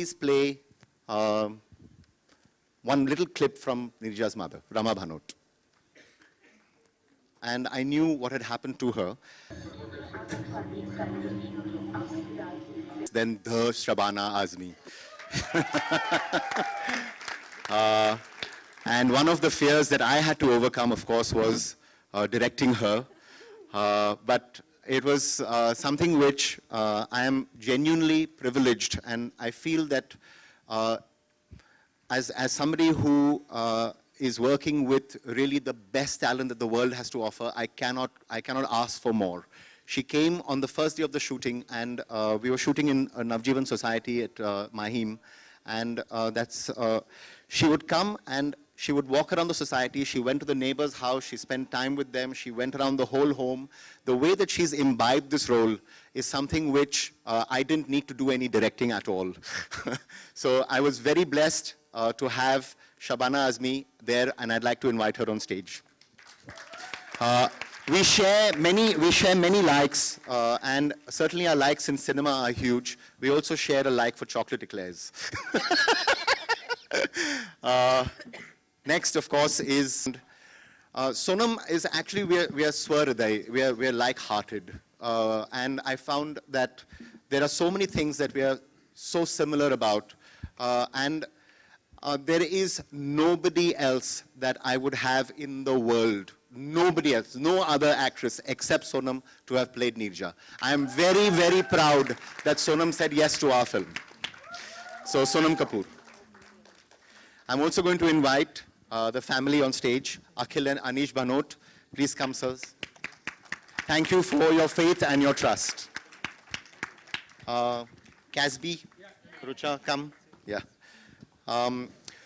please play one little clip from Neerja's mother, Rama Bhanot. And I knew what had happened to her. Then the Shabana Azmi. And one of the fears that I had to overcome, of course, was directing her. But it was something which I am genuinely privileged, and I feel that as somebody who is working with really the best talent that the world has to offer, I cannot ask for more. She came on the first day of the shooting, and we were shooting in Navjeevan Society at Mahim, and she would come and she would walk around the society. She went to the neighbor's house. She spent time with them. She went around the whole home. The way that she's imbibed this role is something which I didn't need to do any directing at all. So I was very blessed to have Shabana Azmi there, and I'd like to invite her on stage. We share many likes, and certainly our likes in cinema are huge. We also share a like for chocolate eclairs. Next, of course, is Sonam is actually, we are Swaraday, we are like-hearted. And I found that there are so many things that we are so similar about. And there is nobody else that I would have in the world, nobody else, no other actress except Sonam to have played Neerja. I am very, very proud that Sonam said yes to our film. So, Sonam Kapoor. I'm also going to invite the family on stage, Akhil and Anish Bhanot. Please come, sirs. Thank you for your faith and your trust. Casby, Rucha, come. Yeah.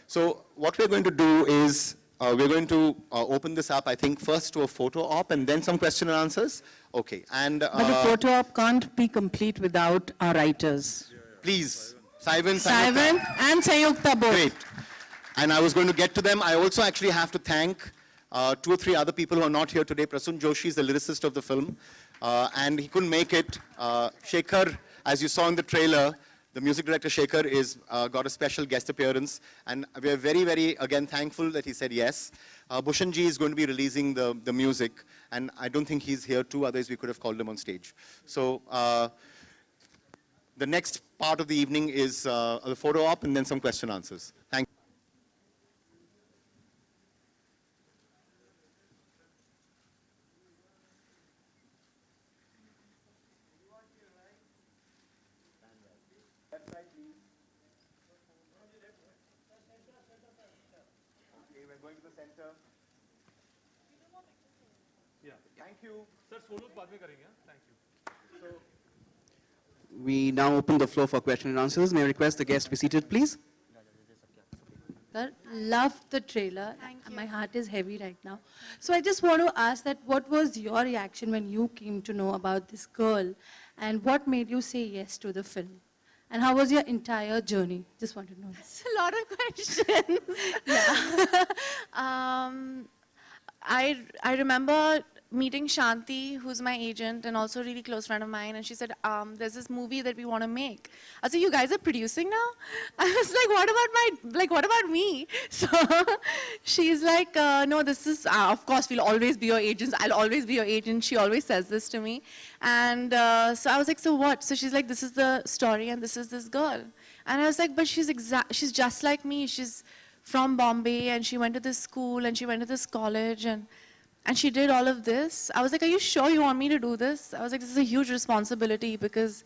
So what we're going to do is we're going to open this up, I think, first to a photo op and then some question and answers. Okay. And but the photo op can't be complete without our writers. Please. Saivan and Sayukta both. Great. And I was going to get to them. I also actually have to thank 2 or 3 other people who are not here today. Prasun Joshi is the lyricist of the film, and he couldn't make it. Shekhar, as you saw in the trailer, the music director Shekhar is got a special guest appearance, and we are very, very, again, thankful that he said yes. Bhushanji is going to be releasing the music, and I don't think he's here too, otherwise we could have called him on stage. So the next part of the evening is the photo op and then some question answers. Thank you. Going to the center. Yeah. Thank you. Sir, solo baad mein karenge. Thank you. So, we now open the floor for question and answers. May I request the guest be seated, please? Sir, loved the trailer. Thank you. My heart is heavy right now. So I just want to ask that what was your reaction when you came to know about this girl, and what made you say yes to the film? And how was your entire journey? Just want to know. It's a lot of questions. Yeah. I remember meeting Shanti, who's my agent and also a really close friend of mine, and she said, there's this movie that we want to make. I said, you guys are producing now? I was like, what about me? So she's like, no, this is, of course, we'll always be your agents. I'll always be your agent. She always says this to me. And so I was like, so what? So she's like, this is the story and this is this girl. And I was like, but she's just like me. She's from Bombay and she went to this school and she went to this college and she did all of this. I was like, are you sure you want me to do this? I was like, this is a huge responsibility because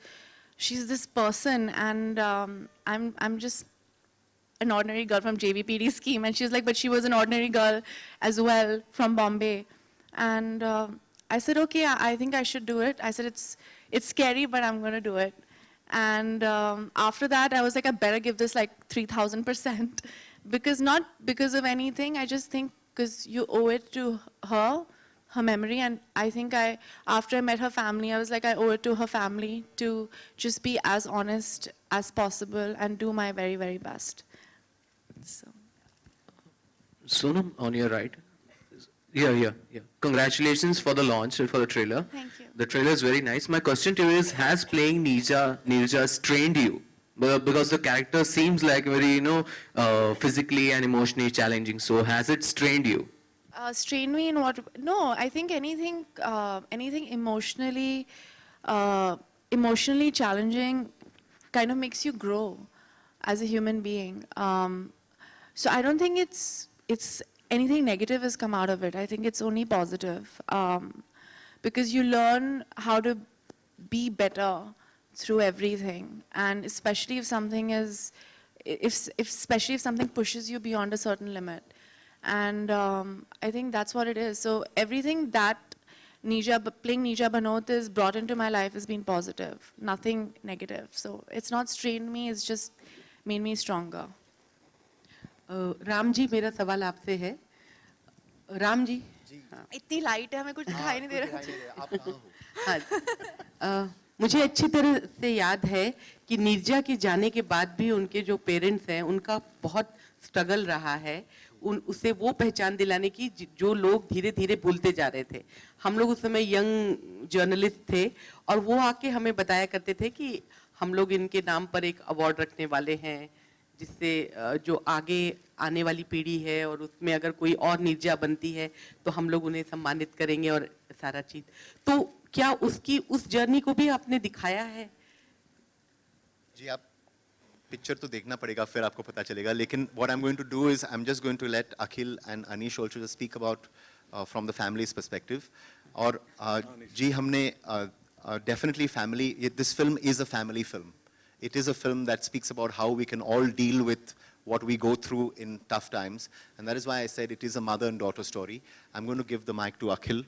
she's this person and I'm just an ordinary girl from JVPD scheme. And she's like, but she was an ordinary girl as well from Bombay. And I said, okay, I think I should do it. I said, it's scary, but I'm going to do it. And after that, I was like, I better give this like 3,000%. Because not because of anything, I just think because you owe it to her memory. And I think after I met her family, I was like, I owe it to her family to just be as honest as possible and do my very, very best. So. Sonam, on your right. Yeah. Congratulations for the launch and for the trailer. Thank you. The trailer is very nice. My question to you is, has playing Neerja strained you? Because the character seems like very, physically and emotionally challenging. So has it strained you? Strain me in what? No, I think anything emotionally challenging kind of makes you grow as a human being. So I don't think it's anything negative has come out of it. I think it's only positive, because you learn how to be better through everything, and especially if something is, especially if something pushes you beyond a certain limit. And I think that's what it is. So everything that playing Neerja Bhanot has brought into my life has been positive, nothing negative. So it's not strained me, it's just made me stronger. Ram ji, मेरा सवाल आपसे है। राम जी, इतनी light है, हमें कुछ दिखाई नहीं दे रहा। हाँ, मुझे अच्छी तरह से याद है कि नीरजा के जाने के बाद भी उनके जो पेरेंट्स हैं, उनका बहुत स्ट्रगल रहा है उसे वो पहचान दिलाने की जो लोग धीरे धीरे भूलते जा रहे थे। हम लोग उस समय यंग जर्नलिस्ट थे और वो आके हमें बताया करते थे कि हम लोग इनके नाम पर एक अवार्ड रखने वाले हैं, जिससे जो आगे आने वाली पीढ़ी है और उसमें अगर कोई और नीरजा बनती है तो हम लोग उन्हें सम्मानित करेंगे और सारा चीज। तो क्या उसकी उस जर्नी को भी आपने दिखाया है? जी, आप पिक्चर तो देखना पड़ेगा, फिर आपको पता चलेगा। लेकिन what I'm going to do is I'm just going to let Akhil and Anish also just speak about from the family's perspective. और जी, हमने definitely family, this film is a family film. It is a film that speaks about how we can all deal with what we go through in tough times. And that is why I said it is a mother and daughter story. I'm going to give the mic to Akhil.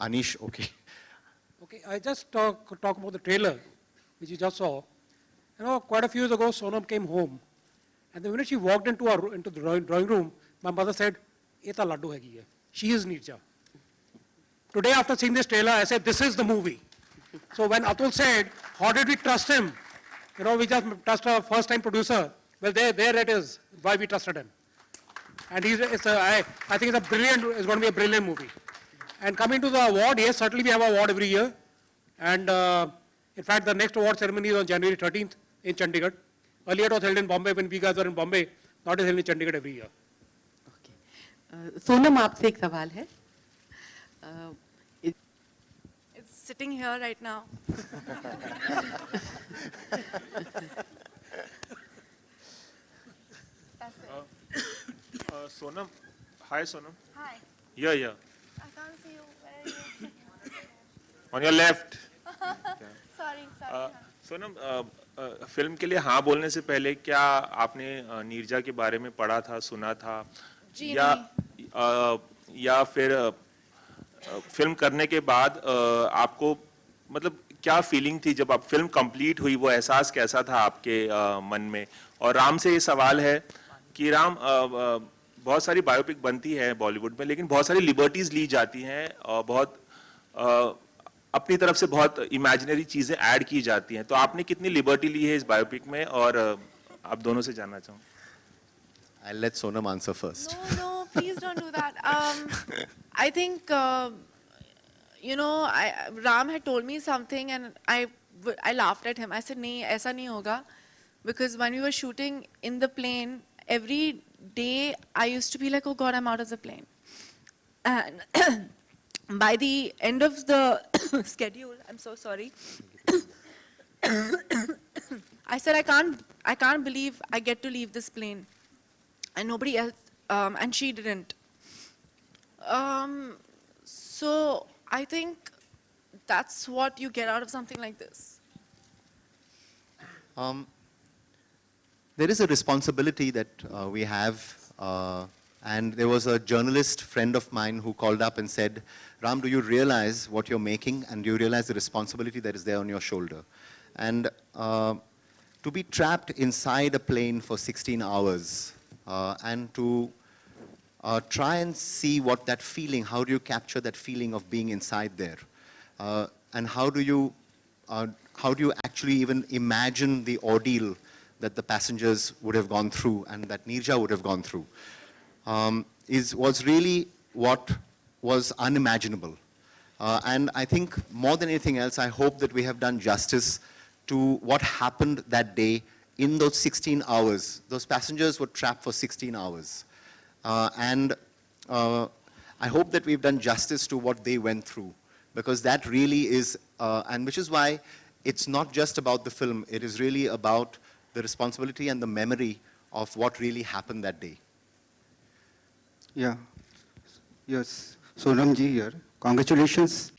Anish, okay. Okay, I just talk about the trailer, which you just saw. You know, quite a few years ago, Sonam came home. And the minute she walked into the drawing room, my mother said, "Eta laddu hai hai. She is Neerja." Today, after seeing this trailer, I said, this is the movie. So when Atul said, how did we trust him? You know, we just trust our first-time producer. Well, there it is, why we trusted him. And I think it's going to be a brilliant movie. And coming to the award, yes, certainly we have an award every year. And in fact, the next award ceremony is on January 13th in Chandigarh. Earlier it was held in Bombay when we guys were in Bombay. Now it is held in Chandigarh every year. Okay. Sonam, आपसे एक सवाल है। It's sitting here right now. Sonam, hi Sonam. Hi. Yeah. I can't see you. Where are you? On your left. Sorry. Sonam, film के लिए हाँ बोलने से पहले क्या आपने नीरजा के बारे में पढ़ा था, सुना था, जी या फिर फिल्म करने के बाद आपको मतलब क्या फीलिंग थी जब आप फिल्म कंप्लीट हुई, वो एहसास कैसा था आपके मन में? और राम से ये सवाल है कि राम, बहुत सारी बायोपिक बनती है बॉलीवुड में, लेकिन बहुत सारी लिबर्टीज ली जाती हैं और बहुत अपनी तरफ से बहुत इमेजिनरी चीजें ऐड की जाती हैं। तो आपने कितनी लिबर्टी ली है इस बायोपिक में, और आप दोनों से जानना चाहूँ। I'll let Sonam answer first. No, please don't do that. I think, Ram had told me something and I laughed at him. I said, nahi, aisa nahi hoga. Because when we were shooting in the plane, every day I used to be like, oh God, I'm out of the plane. And by the end of the schedule, I'm so sorry. I said, I can't believe I get to leave this plane. And nobody else, and she didn't. So I think that's what you get out of something like this. There is a responsibility that we have, and there was a journalist friend of mine who called up and said, Ram, do you realize what you're making, and do you realize the responsibility that is there on your shoulder? And to be trapped inside a plane for 16 hours, and to try and see what that feeling, how do you capture that feeling of being inside there? And how do you actually even imagine the ordeal that the passengers would have gone through and that Neerja would have gone through, was really what was unimaginable. And I think more than anything else, I hope that we have done justice to what happened that day in those 16 hours, those passengers were trapped for 16 hours. And I hope that we've done justice to what they went through, because that really is, and which is why it's not just about the film, it is really about the responsibility and the memory of what really happened that day. Yeah. Yes. Sonam ji here. Congratulations.